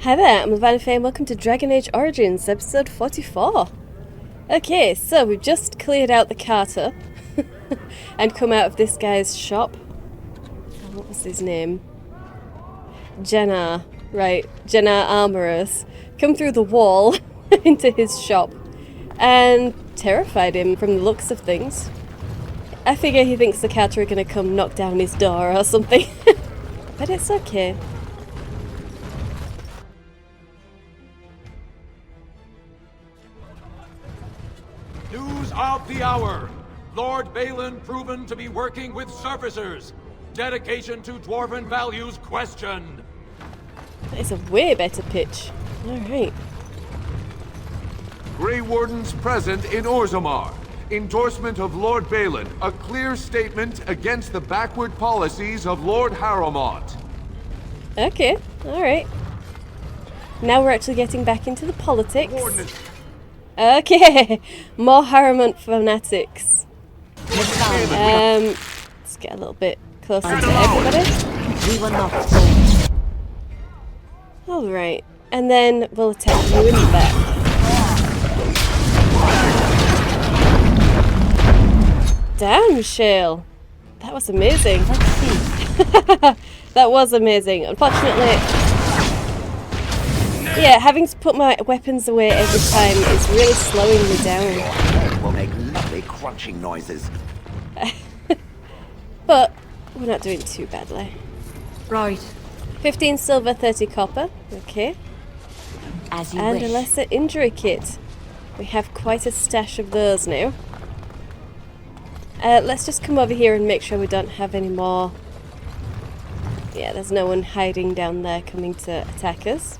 Hi there, I'm Vanifay and welcome to Dragon Age Origins, episode 44. Okay, so we've just cleared out the Carter and come out of this guy's shop. What was his name? Jenna. Right, Jenna Armorers. Come through the wall into his shop and terrified him from the looks of things. I figure he thinks the Carter are going to come knock down his door or something. But it's okay. News of the hour! Lord Balin proven to be working with surfacers. Dedication to dwarven values questioned. That is a way better pitch. Alright. Grey Wardens present in Orzammar. Endorsement of Lord Balin. A clear statement against the backward policies of Lord Harrowmont. Okay, alright. Now we're actually getting back into the politics. Okay, more Harrowmont fanatics. Let's get a little bit closer to everybody. We were not. Alright, and then we'll attack you in the back. Damn, Shale! That was amazing. Let's see. That was amazing. Unfortunately, yeah, having to put my weapons away every time is really slowing me down. Your head will make lovely crunching noises. But we're not doing too badly. Right. 15 silver, 30 copper. Okay. As you And wish. a lesser injury kit. We have quite a stash of those now. Let's just come over here and make sure we don't have any more. Yeah, there's no one hiding down there coming to attack us.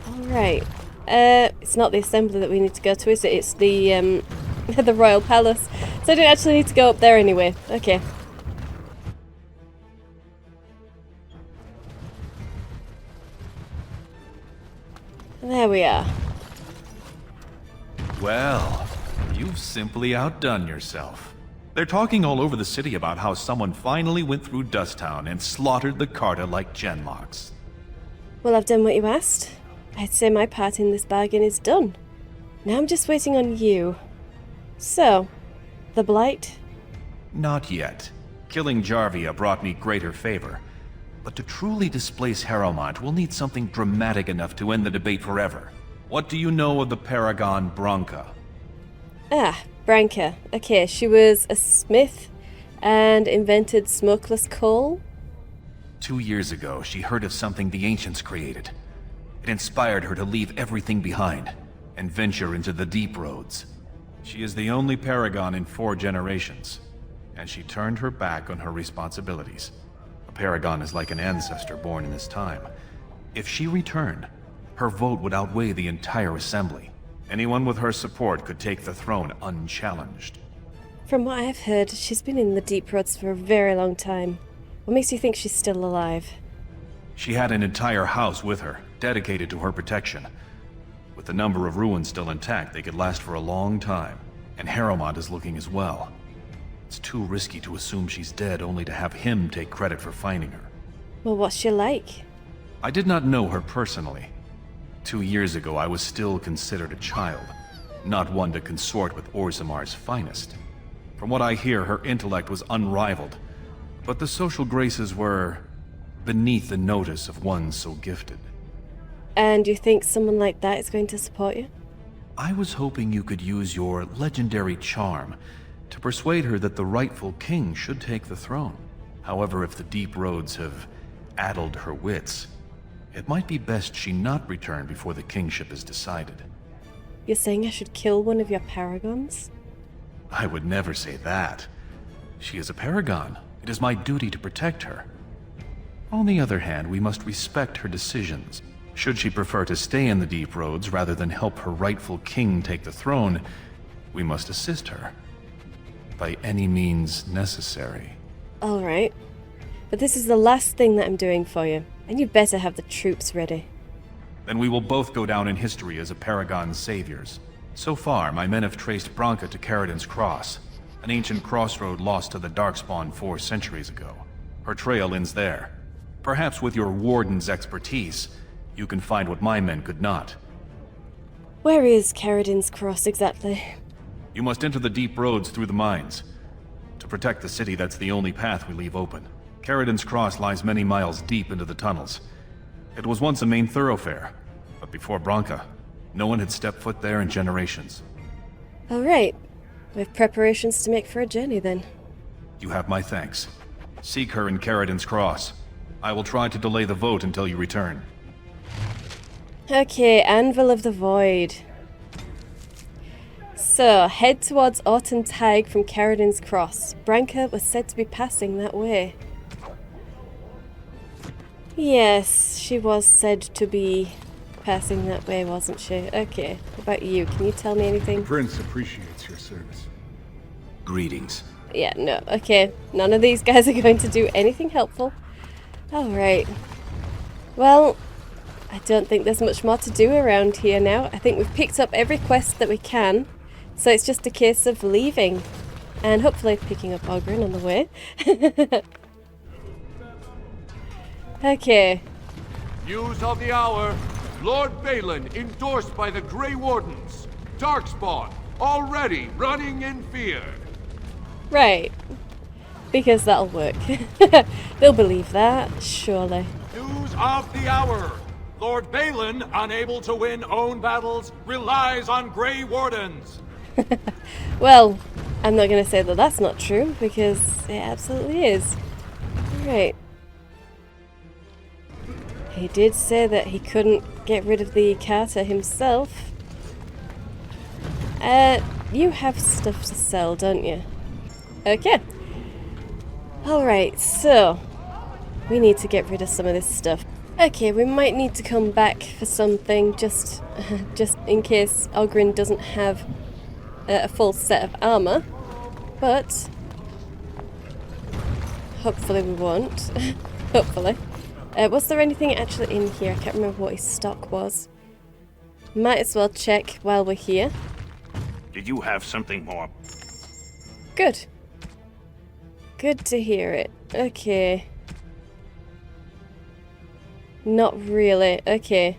Alright. It's not the assembly that we need to go to, is it? It's the the Royal Palace. So I don't actually need to go up there anyway. Okay. There we are. Well, you've simply outdone yourself. They're talking all over the city about how someone finally went through Dusttown and slaughtered the Carta like Genlocks. Well, I've done what you asked. I'd say my part in this bargain is done. Now I'm just waiting on you. So, the Blight? Not yet. Killing Jarvia brought me greater favor. But to truly displace Harrowmont, we'll need something dramatic enough to end the debate forever. What do you know of the Paragon Branca? Ah, Branca. Okay, she was a smith and invented smokeless coal. 2 years ago, she heard of something the Ancients created. It inspired her to leave everything behind and venture into the deep roads. She is the only Paragon in 4 generations, and she turned her back on her responsibilities. A Paragon is like an ancestor born in this time. If she returned, her vote would outweigh the entire assembly. Anyone with her support could take the throne unchallenged. From what I've heard, she's been in the deep roads for a very long time. What makes you think she's still alive? She had an entire house with her, dedicated to her protection. With the number of ruins still intact, they could last for a long time. And Harrowmont is looking as well. It's too risky to assume she's dead only to have him take credit for finding her. Well, what's she like? I did not know her personally. 2 years ago, I was still considered a child, not one to consort with Orzammar's finest. From what I hear, her intellect was unrivaled, but the social graces were beneath the notice of one so gifted. And you think someone like that is going to support you? I was hoping you could use your legendary charm to persuade her that the rightful king should take the throne. However, if the deep roads have addled her wits, it might be best she not return before the kingship is decided. You're saying I should kill one of your paragons? I would never say that. She is a paragon. It is my duty to protect her. On the other hand, we must respect her decisions. Should she prefer to stay in the deep roads rather than help her rightful king take the throne, we must assist her. By any means necessary. Alright. But this is the last thing that I'm doing for you, and you better have the troops ready. Then we will both go down in history as a paragon's saviors. So far, my men have traced Branca to Caridin's Cross, an ancient crossroad lost to the darkspawn 4 centuries ago. Her trail ends there. Perhaps with your warden's expertise, You can find what my men could not. Where is Ferelden's Cross exactly? You must enter the deep roads through the mines. To protect the city, that's the only path we leave open. Ferelden's Cross lies many miles deep into the tunnels. It was once a main thoroughfare, but before Branka, no one had stepped foot there in generations. Alright. We have preparations to make for a journey then. You have my thanks. Seek her in Ferelden's Cross. I will try to delay the vote until you return. Okay, Anvil of the Void. So, head towards Orton Tig from Ferelden's Cross. Branka was said to be passing that way. Yes, she was said to be passing that way, wasn't she? Okay, what about you? Can you tell me anything? Prince appreciates your service. Greetings. Yeah, no, okay. None of these guys are going to do anything helpful. Alright. Well, I don't think there's much more to do around here now. I think we've picked up every quest that we can. So it's just a case of leaving. And hopefully picking up Ogren on the way. Okay. News of the hour. Lord Balin endorsed by the Grey Wardens. Darkspawn already running in fear. Right. Because that'll work. They'll believe that, surely. News of the hour. Lord Balin, unable to win own battles, relies on Grey Wardens. Well, I'm not going to say that that's not true, because it absolutely is. Right. He did say that he couldn't get rid of the Carter himself. You have stuff to sell, don't you? Okay. Alright, so we need to get rid of some of this stuff. Okay, we might need to come back for something just in case Ogren doesn't have a full set of armor, but hopefully we won't. Hopefully. Was there anything actually in here? I can't remember what his stock was. Might as well check while we're here. Did you have something more? Good. Good to hear it. Okay. Not really. Okay.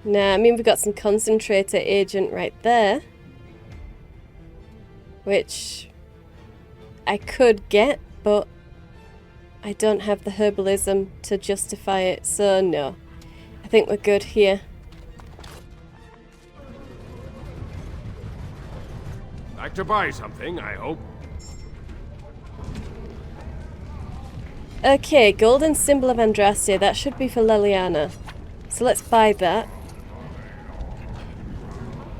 Nah, I mean, we've got some concentrator agent right there. Which I could get, but I don't have the herbalism to justify it, so no. I think we're good here. Like to buy something, I hope. Okay, golden symbol of Andraste. That should be for Leliana. So let's buy that.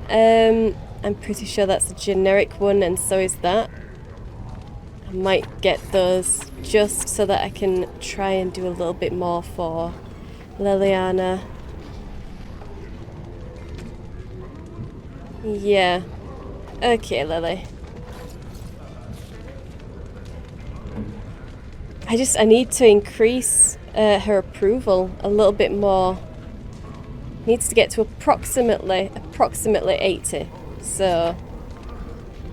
I'm pretty sure that's a generic one, and so is that. I might get those just so that I can try and do a little bit more for Leliana. Yeah. Okay, Lily. I need to increase her approval a little bit more. Needs to get to approximately 80. So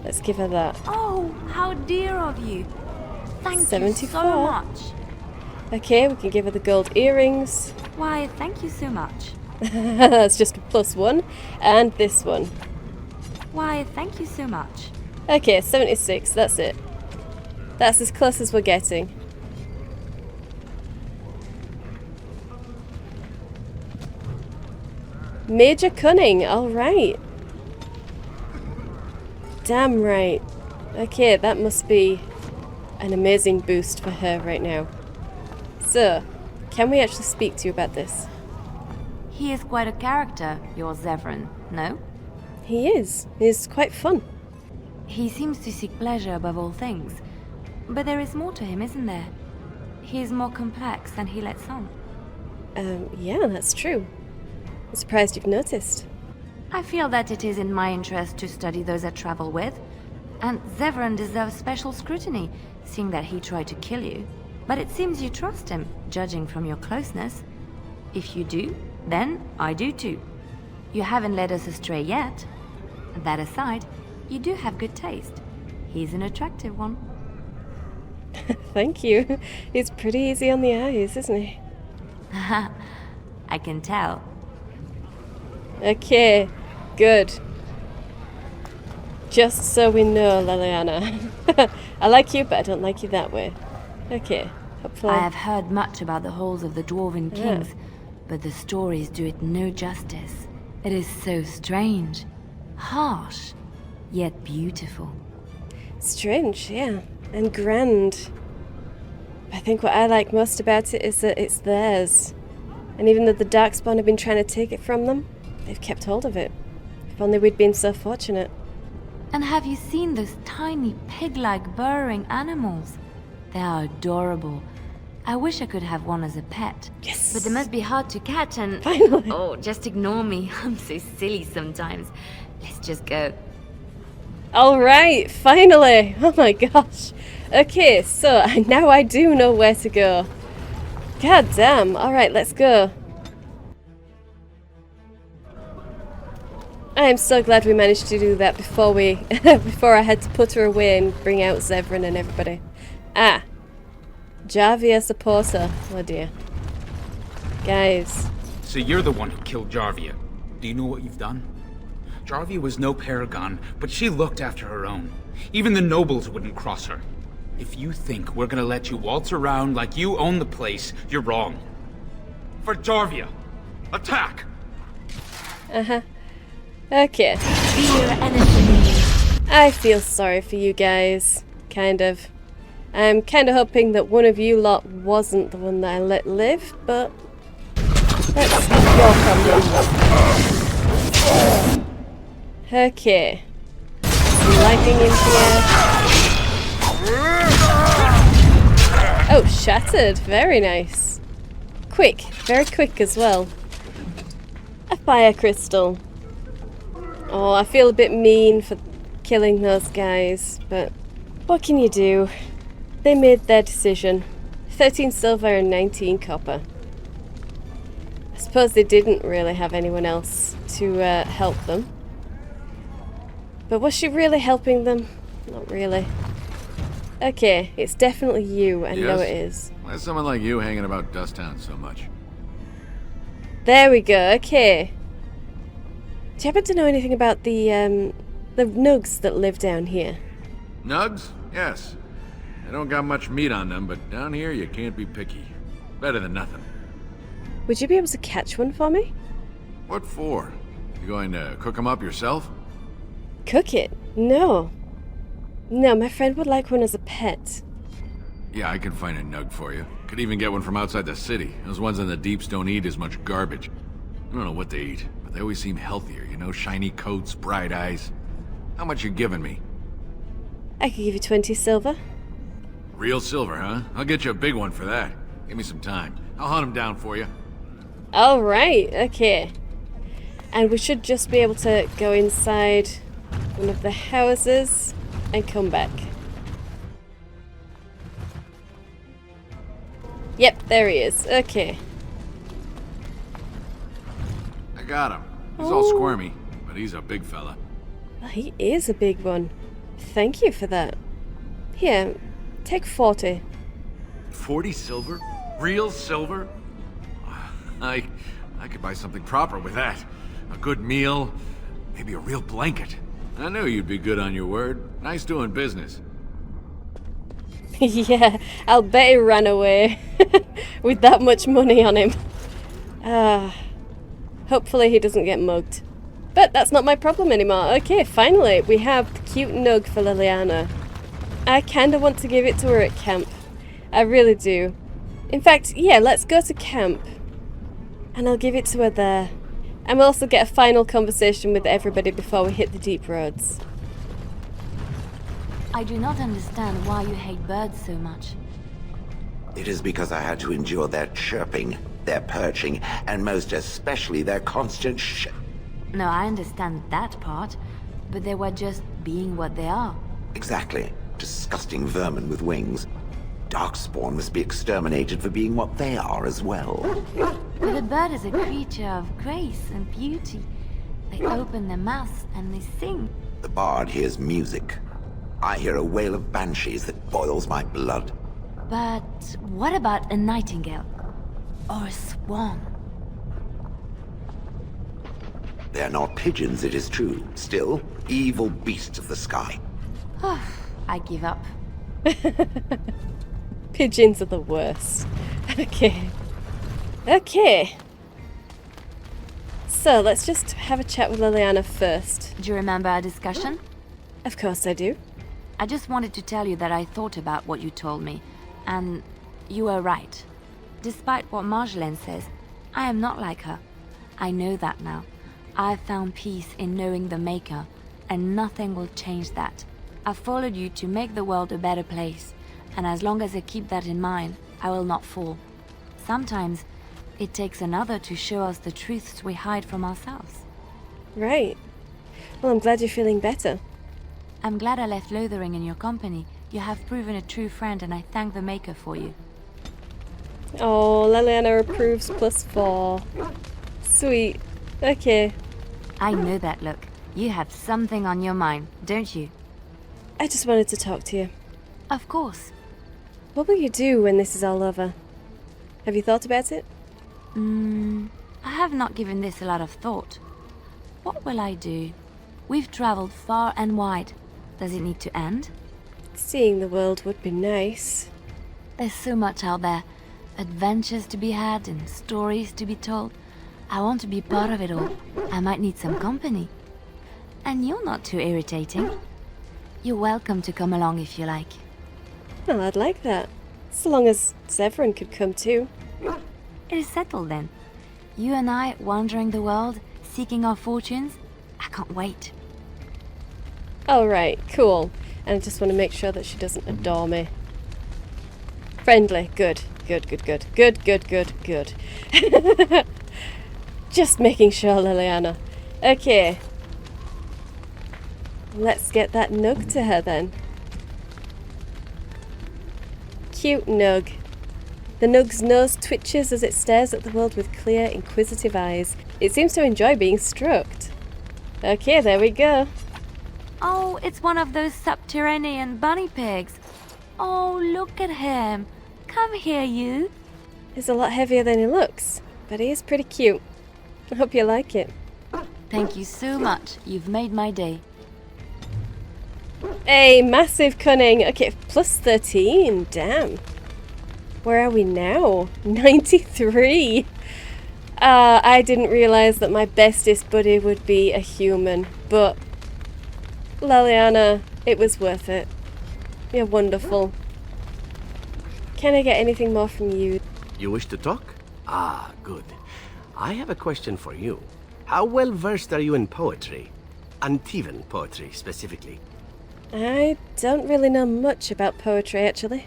let's give her that. Oh, how dear of you. Thank 74. you so much. Okay, we can give her the gold earrings. Why, thank you so much. That's just a +1. And this one. Why, thank you so much. Okay, 76, that's it. That's as close as we're getting. Major Cunning, alright. Damn right. Okay, that must be an amazing boost for her right now. So, can we actually speak to you about this? He is quite a character, your Zevran, no? He is. He's quite fun. He seems to seek pleasure above all things. But there is more to him, isn't there? He is more complex than he lets on. Yeah, that's true. I'm surprised you've noticed. I feel that it is in my interest to study those I travel with. And Zevran deserves special scrutiny, seeing that he tried to kill you. But it seems you trust him, judging from your closeness. If you do, then I do too. You haven't led us astray yet. That aside, you do have good taste. He's an attractive one. Thank you. He's pretty easy on the eyes, isn't he? I can tell. Okay, good. Just so we know, Liliana. I like you, but I don't like you that way. Okay, hopefully. I have heard much about the halls of the Dwarven Yeah. Kings, but the stories do it no justice. It is so strange, harsh, yet beautiful. Strange, yeah, and grand. I think what I like most about it is that it's theirs. And even though the darkspawn have been trying to take it from them, they've kept hold of it. If only we'd been so fortunate. And have you seen those tiny pig-like burrowing animals? They are adorable. I wish I could have one as a pet. Yes! But they must be hard to catch and... Finally! Oh, just ignore me. I'm so silly sometimes. Let's just go. Alright, finally! Oh my gosh. Okay, so now I do know where to go. God damn. Alright, let's go. I am so glad we managed to do that before before I had to put her away and bring out Zevran and everybody. Ah. Jarvia supporter. Oh dear. Guys. So you're the one who killed Jarvia. Do you know what you've done? Jarvia was no paragon, but she looked after her own. Even the nobles wouldn't cross her. If you think we're gonna let you waltz around like you own the place, you're wrong. For Jarvia, attack! Uh-huh. Okay. Fear anything. I feel sorry for you guys. Kind of. I'm kind of hoping that one of you lot wasn't the one that I let live, but that's your problem. Okay. Some lightning in here. Oh, shattered. Very nice. Quick. Very quick as well. A fire crystal. Oh, I feel a bit mean for killing those guys, but what can you do? They made their decision. 13 silver and 19 copper. I suppose they didn't really have anyone else to help them. But was she really helping them? Not really. Okay, it's definitely you. I know it is. Why is someone like you hanging about Dusttown so much? There we go, okay. Do you happen to know anything about the nugs that live down here? Nugs? Yes. They don't got much meat on them, but down here you can't be picky. Better than nothing. Would you be able to catch one for me? What for? You going to cook them up yourself? Cook it? No. No, my friend would like one as a pet. Yeah, I can find a nug for you. Could even get one from outside the city. Those ones in the deeps don't eat as much garbage. I don't know what they eat, but they always seem healthier, you know? Shiny coats, bright eyes. How much you giving me? I could give you 20 silver. Real silver, huh? I'll get you a big one for that. Give me some time. I'll hunt them down for you. Alright, okay. And we should just be able to go inside one of the houses and come back. Yep, there he is. Okay. I got him. He's all squirmy, but he's a big fella. Well, he is a big one. Thank you for that. Here, take 40. 40 silver? Real silver? I could buy something proper with that. A good meal, maybe a real blanket. I knew you'd be good on your word. Nice doing business. Yeah, I'll bet he ran away with that much money on him. Hopefully he doesn't get mugged. But that's not my problem anymore. Okay, finally, we have the cute nug for Liliana. I kinda want to give it to her at camp. I really do. In fact, yeah, let's go to camp. And I'll give it to her there. And we'll also get a final conversation with everybody before we hit the deep roads. I do not understand why you hate birds so much. It is because I had to endure their chirping, their perching, and most especially their constant No, I understand that part, but they were just being what they are. Exactly. Disgusting vermin with wings. Darkspawn must be exterminated for being what they are as well. But a bird is a creature of grace and beauty. They open their mouths and they sing. The bard hears music. I hear a wail of banshees that boils my blood. But what about a nightingale? Or a swan. They're not pigeons, it is true. Still, evil beasts of the sky. I give up. Pigeons are the worst. Okay. Okay. So, let's just have a chat with Liliana first. Do you remember our discussion? Of course I do. I just wanted to tell you that I thought about what you told me, and you were right. Despite what Marjolaine says, I am not like her. I know that now. I've found peace in knowing the Maker, and nothing will change that. I followed you to make the world a better place, and as long as I keep that in mind, I will not fall. Sometimes, it takes another to show us the truths we hide from ourselves. Right. Well, I'm glad you're feeling better. I'm glad I left Lothering in your company. You have proven a true friend, and I thank the Maker for you. Oh, Liliana approves +4. Sweet. Okay. I know that look. You have something on your mind, don't you? I just wanted to talk to you. Of course. What will you do when this is all over? Have you thought about it? I have not given this a lot of thought. What will I do? We've traveled far and wide. Does it need to end? Seeing the world would be nice. There's so much out there. Adventures to be had and stories to be told. I want to be part of it all. I might need some company. And you're not too irritating. You're welcome to come along if you like. Well, I'd like that. So long as Severin could come too. It is settled then. You and I wandering the world, seeking our fortunes. I can't wait. Alright, cool. And I just want to make sure that she doesn't adore me. Friendly. Good. Good, good, good. Good, good, good, good. Just making sure, Liliana. Okay. Let's get that nug to her then. Cute nug. The nug's nose twitches as it stares at the world with clear, inquisitive eyes. It seems to enjoy being stroked. Okay, there we go. Oh, it's one of those subterranean bunny pigs. Oh, look at him. Come here, you. He's a lot heavier than he looks, but he is pretty cute. I hope you like it. Thank you so much. You've made my day. Hey, massive cunning. Okay, +13. Damn. Where are we now? 93. I didn't realise that my bestest buddy would be a human, but Liliana, it was worth it. You're wonderful. Can I get anything more from you? You wish to talk? Ah, good. I have a question for you. How well versed are you in poetry? Antivan poetry, specifically. I don't really know much about poetry, actually.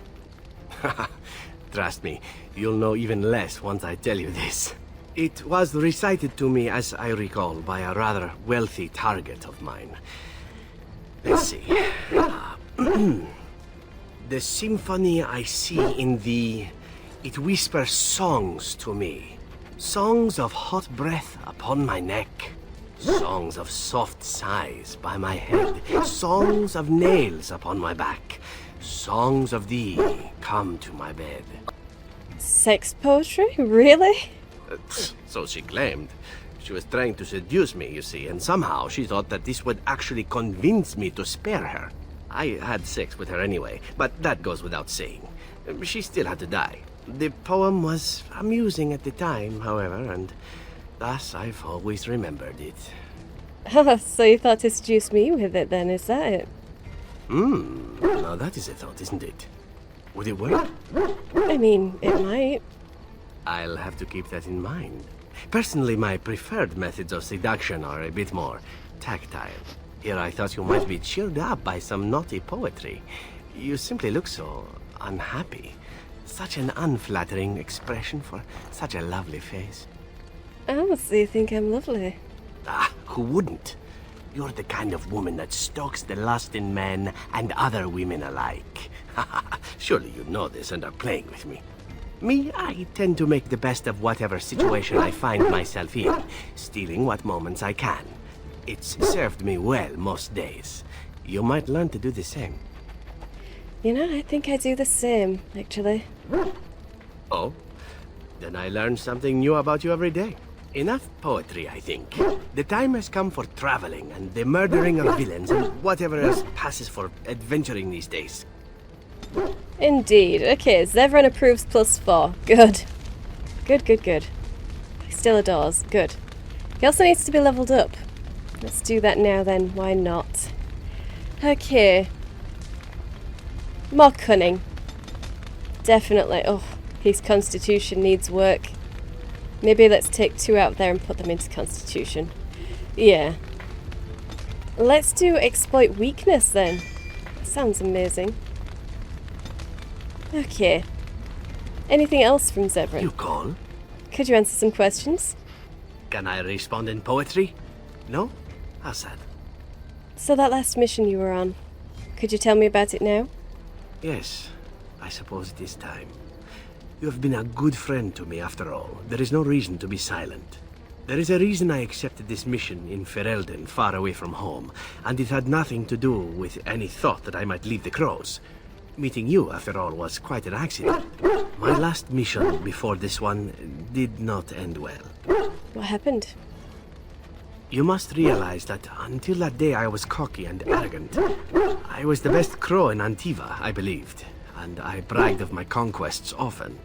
Trust me, you'll know even less once I tell you this. It was recited to me, as I recall, by a rather wealthy target of mine. Let's see. The symphony I see in the... It whispers songs to me. Songs of hot breath upon my neck. Songs of soft sighs by my head. Songs of nails upon my back. Songs of thee come to my bed. Sex poetry? Really? So she claimed. She was trying to seduce me, you see, and somehow she thought that this would actually convince me to spare her. I had sex with her anyway, but that goes without saying. She still had to die. The poem was amusing at the time, however, and thus I've always remembered it. Oh, so you thought to seduce me with it then, is that it? Now that is a thought, isn't it? Would it work? I mean, it might. I'll have to keep that in mind. Personally, my preferred methods of seduction are a bit more tactile. Here I thought you might be cheered up by some naughty poetry. You simply look so unhappy. Such an unflattering expression for such a lovely face. Oh, so you think I'm lovely? Ah, who wouldn't? You're the kind of woman that stokes the lust in men and other women alike. Surely you know this and are playing with me. Me, I tend to make the best of whatever situation I find myself in, stealing what moments I can. It's served me well most days. You might learn to do the same. You know, I think I do the same, actually. Oh? Then I learn something new about you every day. Enough poetry, I think. The time has come for traveling and the murdering of villains and whatever else passes for adventuring these days. Indeed. Okay, Zevran approves +4. Good. Good. He still adores. Good. He also needs to be leveled up. Let's do that now then. Why not? Okay. More cunning. Definitely. Oh, his constitution needs work. Maybe let's take 2 out there and put them into constitution. Yeah. Let's do exploit weakness then. That sounds amazing. Okay. Anything else from Zevran? You call? Could you answer some questions? Can I respond in poetry? No? How sad. So that last mission you were on, could you tell me about it now? Yes, I suppose it is time. You have been a good friend to me after all. There is no reason to be silent. There is a reason I accepted this mission in Ferelden, far away from home, and it had nothing to do with any thought that I might leave the crows. Meeting you, after all, was quite an accident. My last mission before this one did not end well. What happened? You must realize that until that day I was cocky and arrogant. I was the best crow in Antiva, I believed, and I bragged of my conquests often,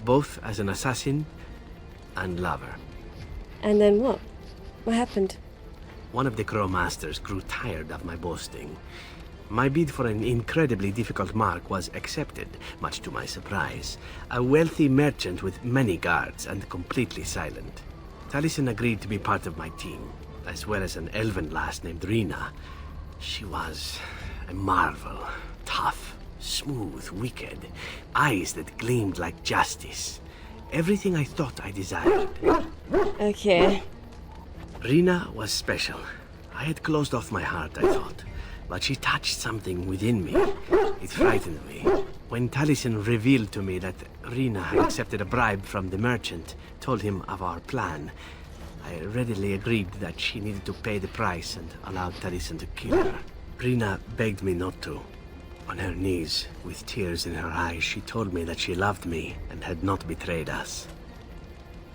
both as an assassin and lover. And then what? What happened? One of the crow masters grew tired of my boasting. My bid for an incredibly difficult mark was accepted, much to my surprise. A wealthy merchant with many guards and completely silent. Taliesin agreed to be part of my team, as well as an elven lass named Rina. She was a marvel. Tough, smooth, wicked. Eyes that gleamed like justice. Everything I thought I desired. Okay. Rina was special. I had closed off my heart, I thought. But she touched something within me. It frightened me. When Taliesin revealed to me that Rina had accepted a bribe from the merchant, told him of our plan, I readily agreed that she needed to pay the price and allowed Taliesin to kill her. Rina begged me not to. On her knees, with tears in her eyes, she told me that she loved me and had not betrayed us.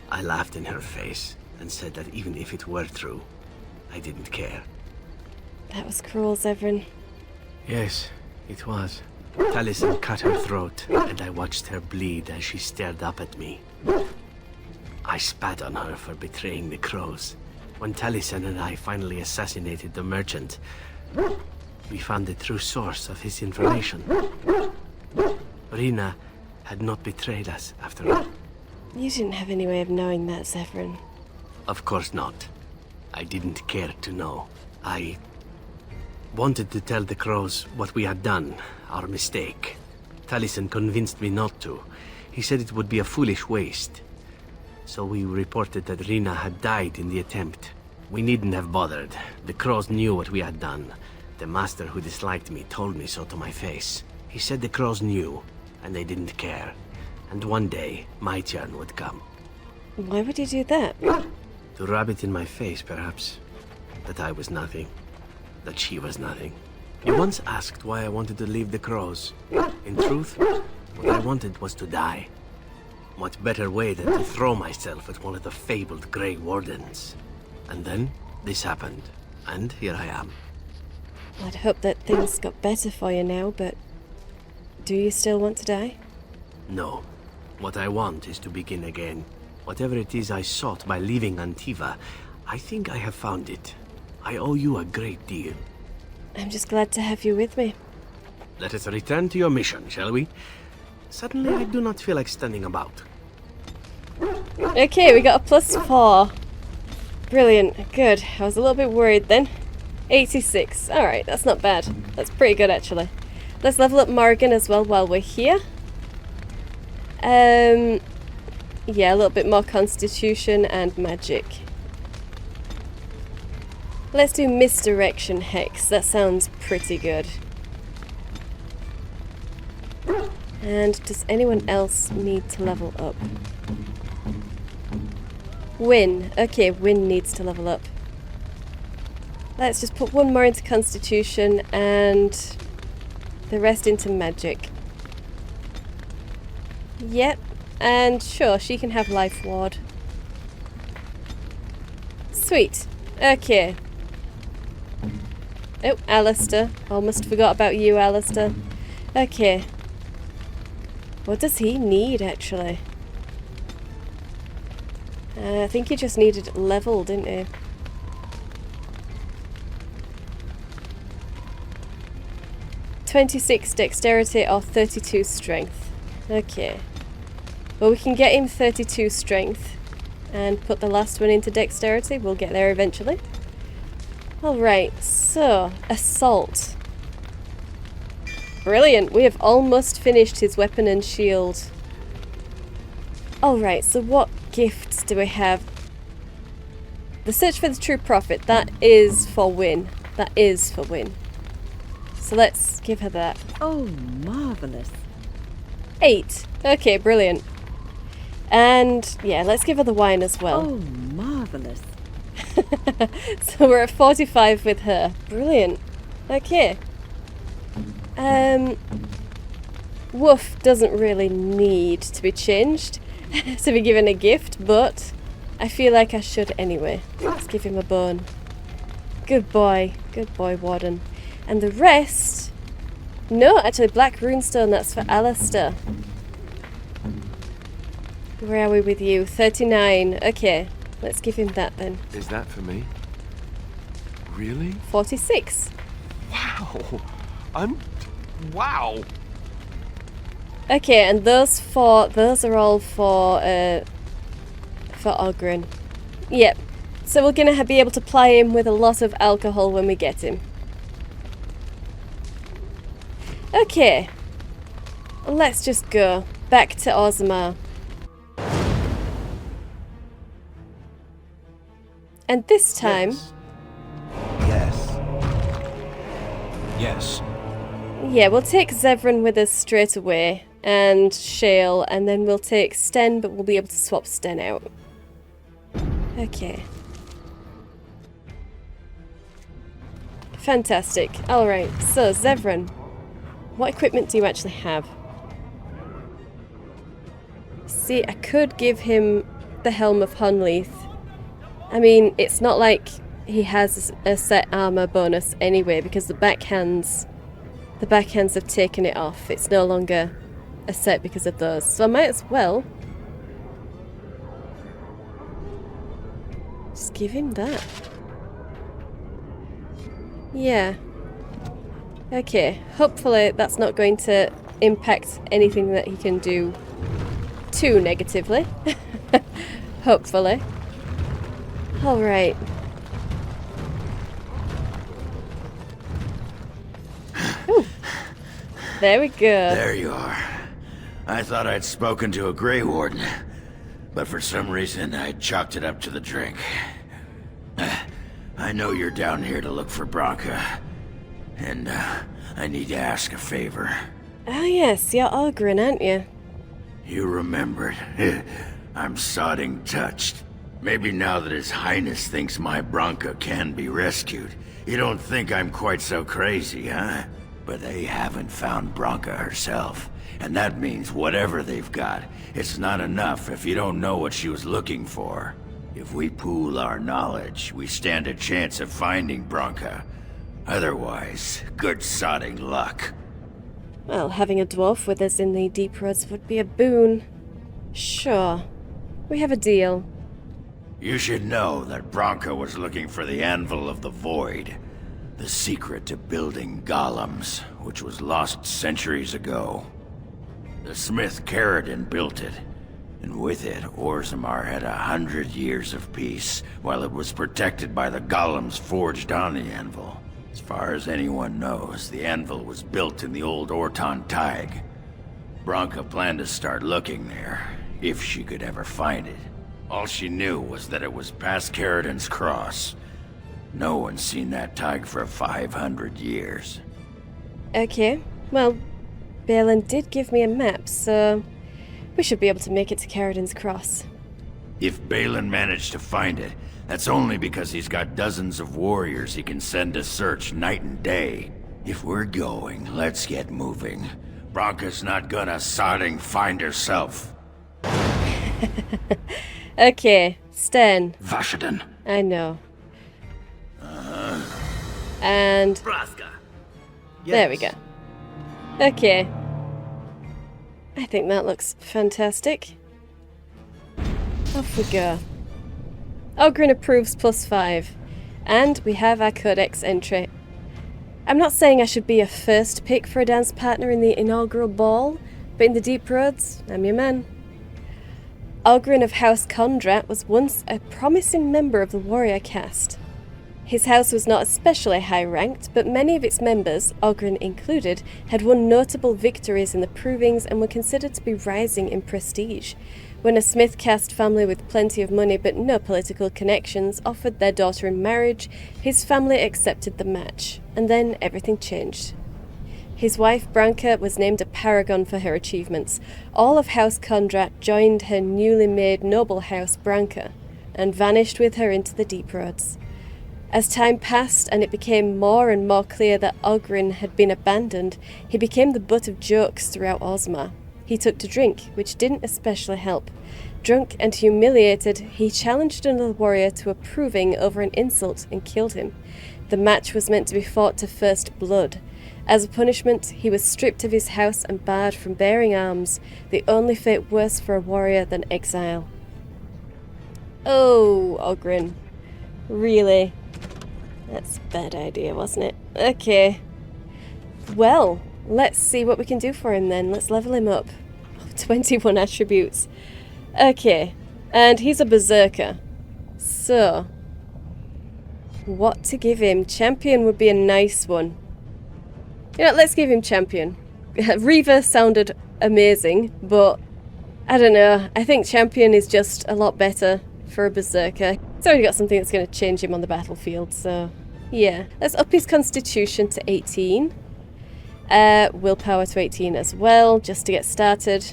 I laughed in her face and said that even if it were true, I didn't care. That was cruel, Zevran. Yes, it was. Taliesin cut her throat, and I watched her bleed as she stared up at me. I spat on her for betraying the crows. When Taliesin and I finally assassinated the merchant, we found the true source of his information. Rina had not betrayed us after all. You didn't have any way of knowing that, Zevran. Of course not. I didn't care to know. I wanted to tell the crows what we had done, our mistake. Taliesin convinced me not to. He said it would be a foolish waste. So we reported that Rina had died in the attempt. We needn't have bothered. The crows knew what we had done. The master who disliked me told me so to my face. He said the crows knew, and they didn't care. And one day, my turn would come. Why would you do that? To rub it in my face, perhaps. That I was nothing. That she was nothing. You once asked why I wanted to leave the crows. In truth, what I wanted was to die. What better way than to throw myself at one of the fabled Grey Wardens? And then, this happened. And here I am. I'd hope that things got better for you now, but do you still want to die? No. What I want is to begin again. Whatever it is I sought by leaving Antiva, I think I have found it. I owe you a great deal. I'm just glad to have you with me. Let us return to your mission, shall we? Suddenly I do not feel like standing about. Okay, we got a +4. Brilliant. Good. I was a little bit worried then. 86. Alright, that's not bad. That's pretty good, actually. Let's level up Morrigan as well while we're here. Yeah, a little bit more constitution and magic. Let's do misdirection hex. That sounds pretty good. And does anyone else need to level up? Win. Okay, Win needs to level up. Let's just put one more into constitution and the rest into magic. Yep. and sure, she can have Life Ward. Sweet. Okay. Oh, Alistair. Almost forgot about you, Alistair. Okay. What does he need, actually? I think he just needed level, didn't he? "26 dexterity or 32 strength." Okay. Well, we can get him 32 strength and put the last one into dexterity. We'll get there eventually. Alright, so, assault. Brilliant, we have almost finished his weapon and shield. Alright, so what gifts do we have? The search for the true prophet, that is for win. That is for win. So let's give her that. Oh, marvellous. 8. Okay, brilliant. And yeah, let's give her the wine as well. Oh, marvellous. So we're at 45 with her. Brilliant. Okay. Woof doesn't really need to be changed to be given a gift, but I feel like I should anyway. Let's give him a bone. Good boy, Warden. And the rest... No, actually, Black Runestone, that's for Alistair. Where are we with you? 39. Okay, let's give him that then. Is that for me? Really? 46. Wow. Wow. Okay, and those are all for Ogren. Yep. So we're gonna be able to ply him with a lot of alcohol when we get him. Okay. Let's just go back to Ozma. And this time... Yes. Yes. Yeah, we'll take Zevran with us straight away, and Shale, and then we'll take Sten, but we'll be able to swap Sten out. Okay. Fantastic. Alright, so Zevran, what equipment do you actually have? See, I could give him the Helm of Honleith. I mean, it's not like he has a set armor bonus anyway, because the backhands have taken it off. It's no longer a set because of those. So I might as well just give him that. Yeah. Okay, hopefully that's not going to impact anything that he can do too negatively. Hopefully. Alright. There we go. There you are. I thought I'd spoken to a Grey Warden, but for some reason I chalked it up to the drink. I know you're down here to look for Branka, and I need to ask a favor. Oh yes, you're Ogren, aren't you? You remembered. I'm sodding touched. Maybe now that His Highness thinks my Branka can be rescued, you don't think I'm quite so crazy, huh? But they haven't found Branka herself, and that means whatever they've got, it's not enough if you don't know what she was looking for. If we pool our knowledge, we stand a chance of finding Branka. Otherwise, good sodding luck. Well, having a dwarf with us in the Deep Roads would be a boon. Sure. We have a deal. You should know that Branka was looking for the Anvil of the Void, the secret to building golems, which was lost centuries ago. The smith Ferelden built it, and with it, Orzammar had 100 years of peace, while it was protected by the golems forged on the anvil. As far as anyone knows, the anvil was built in the old Orton Tig. Branka planned to start looking there, if she could ever find it. All she knew was that it was past Ferelden's cross. No one's seen that Tig for 500 years. Okay, well, Balin did give me a map, so we should be able to make it to Ferelden's cross. If Balin managed to find it, that's only because he's got dozens of warriors he can send to search night and day. If we're going, let's get moving. Branka's not gonna sodding find herself. Okay, Sten. Vashaden. I know. And Braska. there we go. Okay. I think that looks fantastic. Off we go. Ogren approves +5. And we have our codex entry. I'm not saying I should be a first pick for a dance partner in the inaugural ball, but in the Deep Roads, I'm your man. Ogren of House Kondrat was once a promising member of the warrior caste. His house was not especially high-ranked, but many of its members, Ogren included, had won notable victories in the provings and were considered to be rising in prestige. When a Smith caste family with plenty of money but no political connections offered their daughter in marriage, his family accepted the match, and then everything changed. His wife Branka was named a paragon for her achievements. All of House Kondrat joined her newly made noble house Branka, and vanished with her into the Deep Roads. As time passed and it became more and more clear that Ogren had been abandoned, he became the butt of jokes throughout Ozma. He took to drink, which didn't especially help. Drunk and humiliated, he challenged another warrior to a proving over an insult and killed him. The match was meant to be fought to first blood. As a punishment, he was stripped of his house and barred from bearing arms, the only fate worse for a warrior than exile. Oh, Ogren. Really? That's a bad idea, wasn't it? Okay. Well, let's see what we can do for him then. Let's level him up. 21 attributes. Okay. And he's a berserker. So, what to give him? Champion would be a nice one. You know, let's give him champion. Reaver sounded amazing, but I don't know. I think champion is just a lot better for a berserker. He's already got something that's going to change him on the battlefield, so yeah. Let's up his constitution to 18. Willpower to 18 as well, just to get started.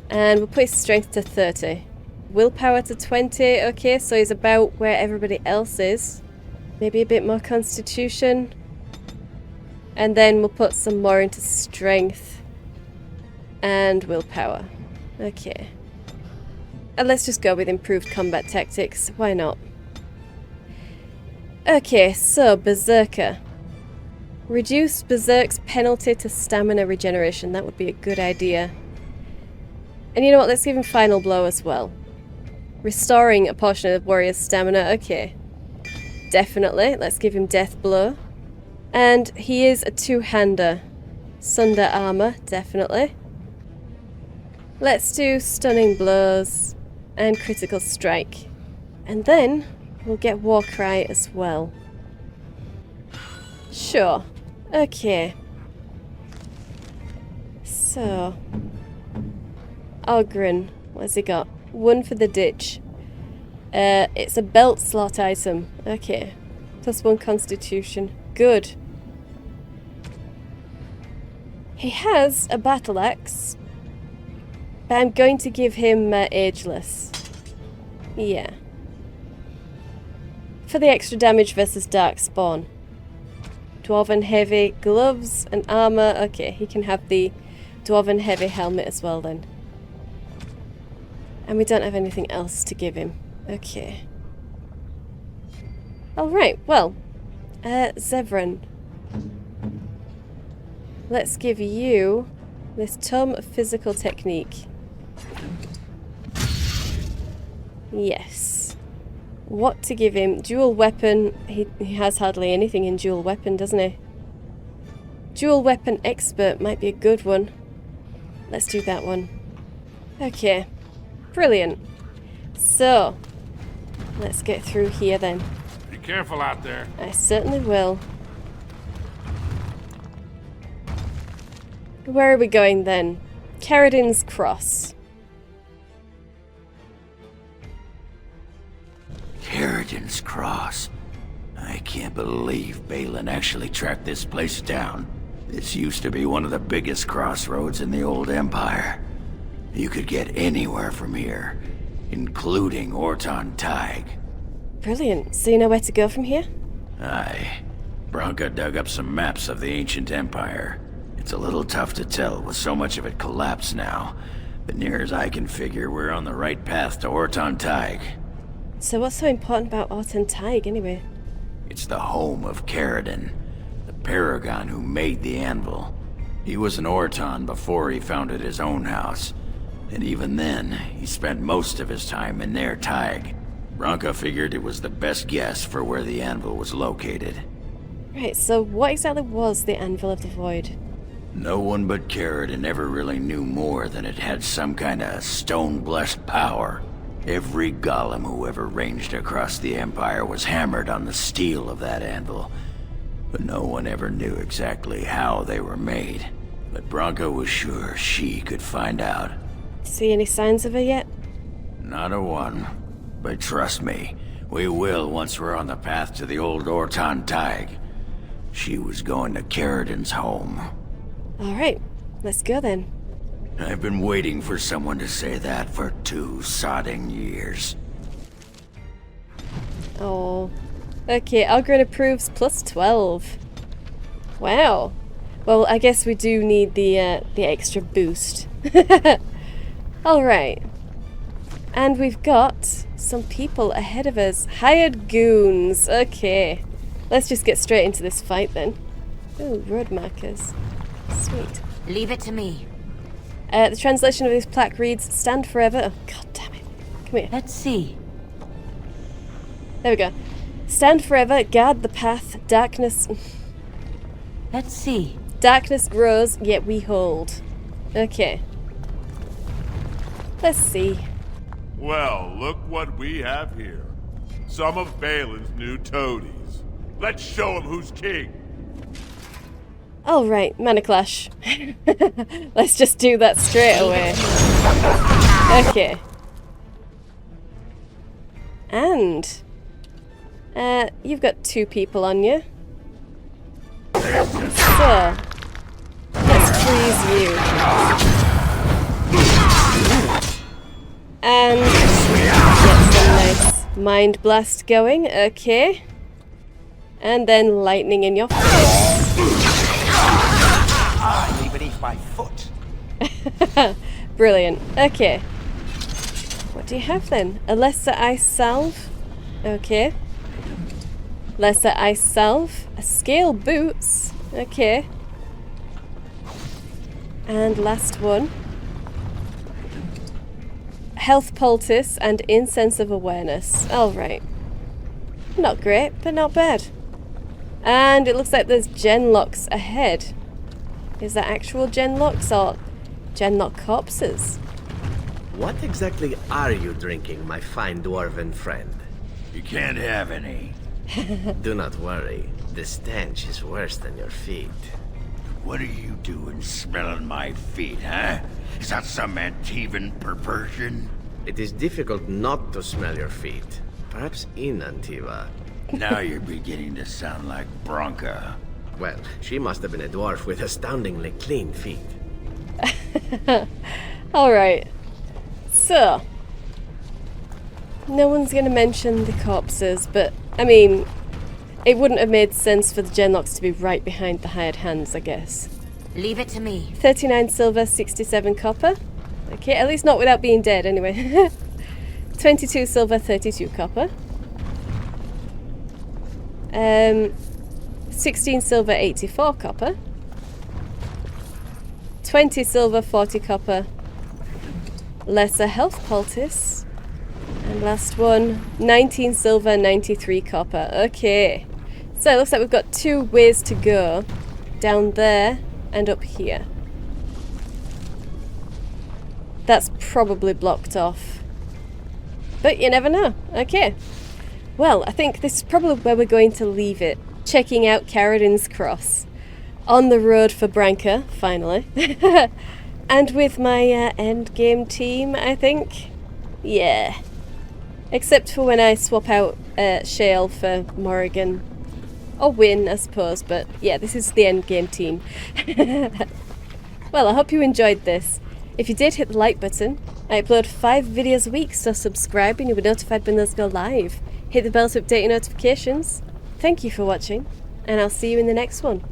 And we'll put his strength to 30. Willpower to 20, okay, so he's about where everybody else is. Maybe a bit more constitution. And then we'll put some more into strength and willpower. Okay. And let's just go with improved combat tactics. Why not? Okay, so Berserker. Reduce Berserk's penalty to stamina regeneration. That would be a good idea. And you know what? Let's give him Final Blow as well. Restoring a portion of Warrior's stamina. Okay. Definitely. Let's give him Death Blow. And he is a two-hander. Sunder Armor. Definitely. Let's do Stunning Blows and Critical Strike. And then we'll get Warcry as well. Sure. Okay. So, Ogren, what's he got? 1 for the ditch. It's a belt slot item. Okay. +1 constitution. Good. He has a battle axe, but I'm going to give him Ageless. Yeah. For the extra damage versus darkspawn. Dwarven heavy gloves and armor. Okay, he can have the Dwarven heavy helmet as well then. And we don't have anything else to give him. Okay. Alright, well. Zevran. Let's give you this Tome of Physical Technique. Yes. What to give him? Dual weapon. He has hardly anything in dual weapon, doesn't he? Dual weapon expert might be a good one. Let's do that one. Okay. Brilliant. So, let's get through here then. Be careful out there. I certainly will. Where are we going then? Caradin's Cross. Caradin's Cross. I can't believe Balin actually tracked this place down. This used to be one of the biggest crossroads in the old Empire. You could get anywhere from here, including Orton Tig. Brilliant. So you know where to go from here? Aye. Branka dug up some maps of the ancient Empire. It's a little tough to tell with so much of it collapsed now. But near as I can figure, we're on the right path to Orton Tig. So what's so important about Orton Tig, anyway? It's the home of Ferelden, the paragon who made the anvil. He was an Orton before he founded his own house. And even then, he spent most of his time in their Tig. Branka figured it was the best guess for where the anvil was located. Right, so what exactly was the Anvil of the Void? No one but Ferelden ever really knew more than it had some kind of stone-blessed power. Every golem who ever ranged across the Empire was hammered on the steel of that anvil. But no one ever knew exactly how they were made. But Branka was sure she could find out. See any signs of her yet? Not a one. But trust me, we will once we're on the path to the old Orton Tig. She was going to Ferelden's home. Alright, let's go then. I've been waiting for someone to say that for 2 sodding years. Oh. Okay, Algren approves plus 12. Wow. Well, I guess we do need the extra boost. Alright. And we've got some people ahead of us. Hired goons. Okay. Let's just get straight into this fight then. Ooh, road markers. Sweet. Leave it to me. The translation of this plaque reads, "Stand forever." Oh, God damn it. Come here. Let's see. There we go. "Stand forever, guard the path, darkness..." Let's see. "Darkness grows, yet we hold." Okay. Let's see. Well, look what we have here. Some of Balin's new toadies. Let's show him who's king. Alright, mana clash. Let's just do that straight away. Okay. And you've got 2 people on you. So let's freeze you. And get some nice mind blast going, okay. And then lightning in your face. Beneath my foot. Brilliant. Okay. What do you have then? A lesser ice salve. Okay. Lesser ice salve. A scale boots. Okay. And last one. Health poultice and incense of awareness. Alright. Not great, but not bad. And it looks like there's genlocks ahead. Is that actual genlocks or genlock corpses? What exactly are you drinking, my fine dwarven friend? You can't have any. Do not worry. The stench is worse than your feet. What are you doing smelling my feet, huh? Is that some Antivan perversion? It is difficult not to smell your feet. Perhaps in Antiva. Now you're beginning to sound like Branka. Well, she must have been a dwarf with astoundingly clean feet. Alright. So. No one's going to mention the corpses, but, I mean, it wouldn't have made sense for the genlocks to be right behind the hired hands, I guess. Leave it to me. 39 silver, 67 copper. Okay, at least not without being dead, anyway. 22 silver, 32 copper. 16 silver, 84 copper. 20 silver, 40 copper. Lesser health poultice. And last one, 19 silver, 93 copper. Okay. So it looks like we've got 2 ways to go. Down there and up here. That's probably blocked off. But you never know. Okay. Well, I think this is probably where we're going to leave it. Checking out Ferelden's Cross. On the road for Branka, finally. And with my endgame team, I think. Yeah. Except for when I swap out Shale for Morrigan. Or Win, I suppose, but yeah, this is the endgame team. Well, I hope you enjoyed this. If you did, hit the like button. I upload 5 videos a week, so subscribe and you'll be notified when those go live. Hit the bell to update your notifications. Thank you for watching, and I'll see you in the next one.